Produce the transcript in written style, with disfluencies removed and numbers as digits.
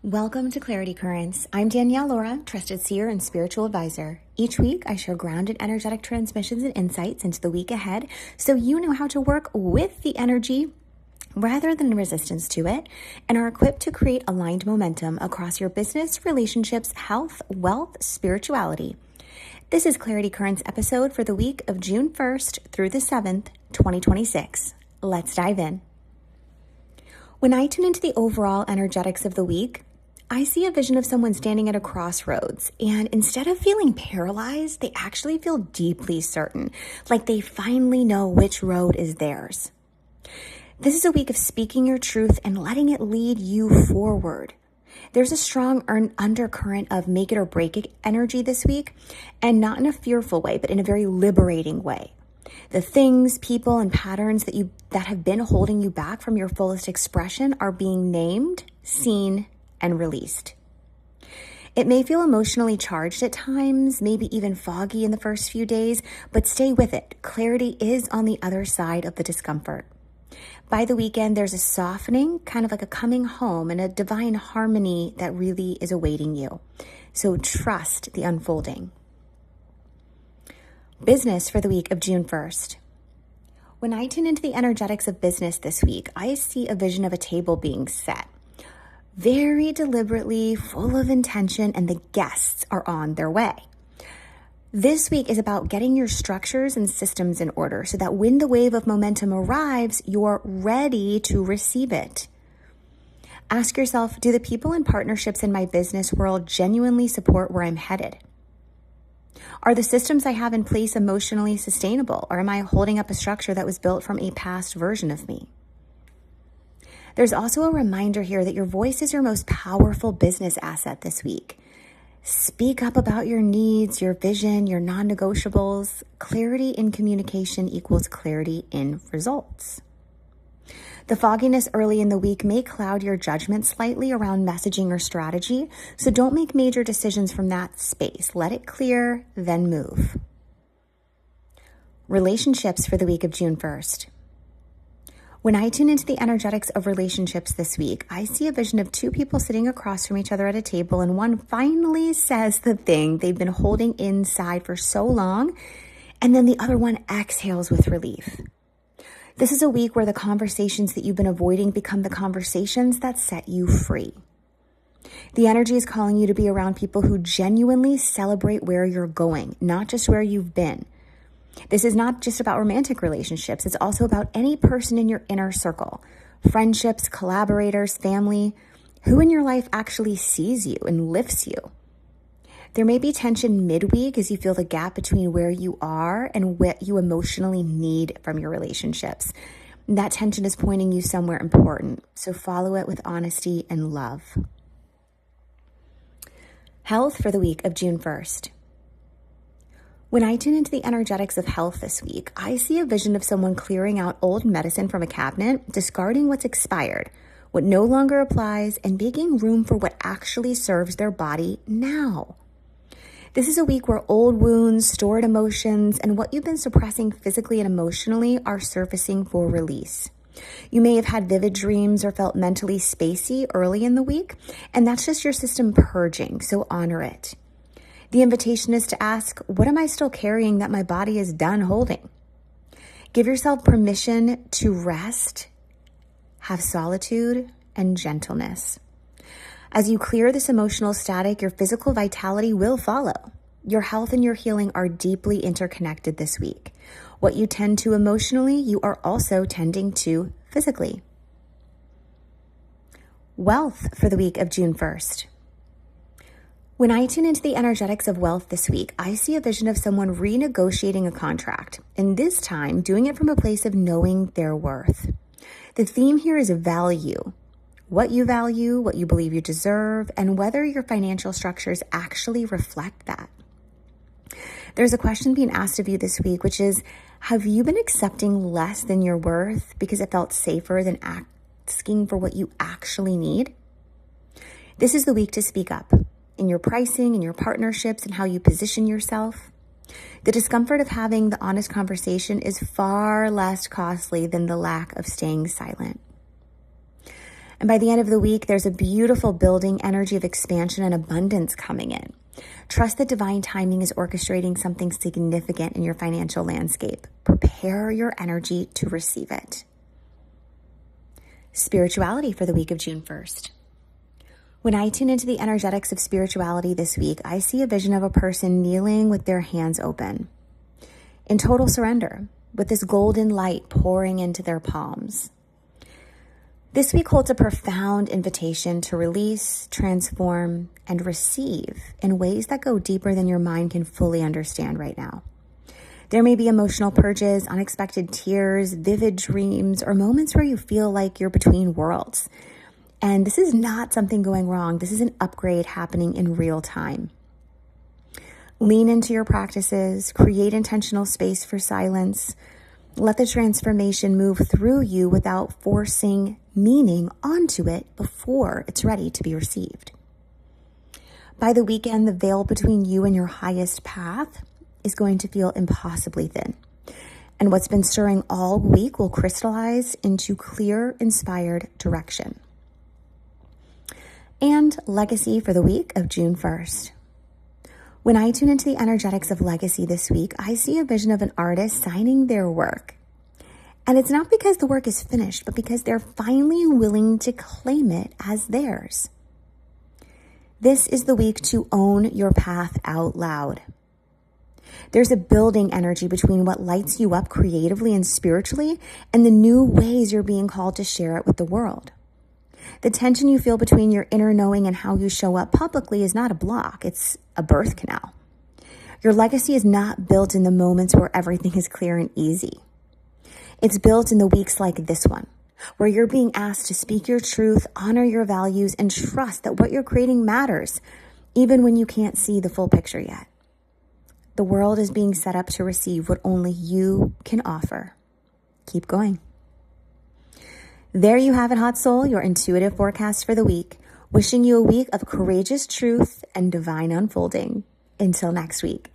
Welcome to Clarity Currents. I'm Danielle Laura, trusted seer and spiritual advisor. Each week, I share grounded energetic transmissions and insights into the week ahead so you know how to work with the energy rather than resistance to it and are equipped to create aligned momentum across your business, relationships, health, wealth, spirituality. This is Clarity Currents episode for the week of June 1st through the 7th, 2026. Let's dive in. When I tune into the overall energetics of the week, I see a vision of someone standing at a crossroads, and instead of feeling paralyzed, they actually feel deeply certain, like they finally know which road is theirs. This is a week of speaking your truth and letting it lead you forward. There's a strong undercurrent of make it or break it energy this week, and not in a fearful way, but in a very liberating way. The things, people, and patterns that have been holding you back from your fullest expression are being named, seen, and released. It may feel emotionally charged at times, maybe even foggy in the first few days, but stay with it. Clarity is on the other side of the discomfort. By the weekend, there's a softening, kind of like a coming home, and a divine harmony that really is awaiting you. So trust the unfolding. Business for the week of June 1st. When I tune into the energetics of business this week, I see a vision of a table being set. Very deliberately, full of intention, and the guests are on their way. This week is about getting your structures and systems in order so that when the wave of momentum arrives, you're ready to receive it. Ask yourself, do the people and partnerships in my business world genuinely support where I'm headed? Are the systems I have in place emotionally sustainable, or am I holding up a structure that was built from a past version of me? There's also a reminder here that your voice is your most powerful business asset this week. Speak up about your needs, your vision, your non-negotiables. Clarity in communication equals clarity in results. The fogginess early in the week may cloud your judgment slightly around messaging or strategy, so don't make major decisions from that space. Let it clear, then move. Relationships for the week of June 1st. When I tune into the energetics of relationships this week, I see a vision of two people sitting across from each other at a table, and one finally says the thing they've been holding inside for so long, and then the other one exhales with relief. This is a week where the conversations that you've been avoiding become the conversations that set you free. The energy is calling you to be around people who genuinely celebrate where you're going, not just where you've been. This is not just about romantic relationships. It's also about any person in your inner circle, friendships, collaborators, family, who in your life actually sees you and lifts you. There may be tension midweek as you feel the gap between where you are and what you emotionally need from your relationships. That tension is pointing you somewhere important, so follow it with honesty and love. Health for the week of June 1st. When I tune into the energetics of health this week, I see a vision of someone clearing out old medicine from a cabinet, discarding what's expired, what no longer applies, and making room for what actually serves their body now. This is a week where old wounds, stored emotions, and what you've been suppressing physically and emotionally are surfacing for release. You may have had vivid dreams or felt mentally spacey early in the week, and that's just your system purging, so honor it. The invitation is to ask, what am I still carrying that my body is done holding? Give yourself permission to rest, have solitude, and gentleness. As you clear this emotional static, your physical vitality will follow. Your health and your healing are deeply interconnected this week. What you tend to emotionally, you are also tending to physically. Wealth for the week of June 1st. When I tune into the energetics of wealth this week, I see a vision of someone renegotiating a contract, and this time doing it from a place of knowing their worth. The theme here is value. What you value, what you believe you deserve, and whether your financial structures actually reflect that. There's a question being asked of you this week, which is, have you been accepting less than your worth because it felt safer than asking for what you actually need? This is the week to speak up in your pricing, in your partnerships, and how you position yourself. The discomfort of having the honest conversation is far less costly than the lack of staying silent. And by the end of the week, there's a beautiful building energy of expansion and abundance coming in. Trust that divine timing is orchestrating something significant in your financial landscape. Prepare your energy to receive it. Spirituality for the week of June 1st. When I tune into the energetics of spirituality this week, I see a vision of a person kneeling with their hands open, in total surrender, with this golden light pouring into their palms. This week holds a profound invitation to release, transform, and receive in ways that go deeper than your mind can fully understand right now. There may be emotional purges, unexpected tears, vivid dreams, or moments where you feel like you're between worlds. And this is not something going wrong. This is an upgrade happening in real time. Lean into your practices, create intentional space for silence. Let the transformation move through you without forcing meaning onto it before it's ready to be received. By the weekend, the veil between you and your highest path is going to feel impossibly thin. And what's been stirring all week will crystallize into clear, inspired direction. And legacy for the week of June 1st. When I tune into the energetics of legacy this week, I see a vision of an artist signing their work. And it's not because the work is finished, but because they're finally willing to claim it as theirs. This is the week to own your path out loud. There's a building energy between what lights you up creatively and spiritually and the new ways you're being called to share it with the world. The tension you feel between your inner knowing and how you show up publicly is not a block, it's a birth canal. Your legacy is not built in the moments where everything is clear and easy. It's built in the weeks like this one, where you're being asked to speak your truth, honor your values, and trust that what you're creating matters, even when you can't see the full picture yet. The world is being set up to receive what only you can offer. Keep going. There you have it, Hot Soul, your intuitive forecast for the week. Wishing you a week of courageous truth and divine unfolding. Until next week.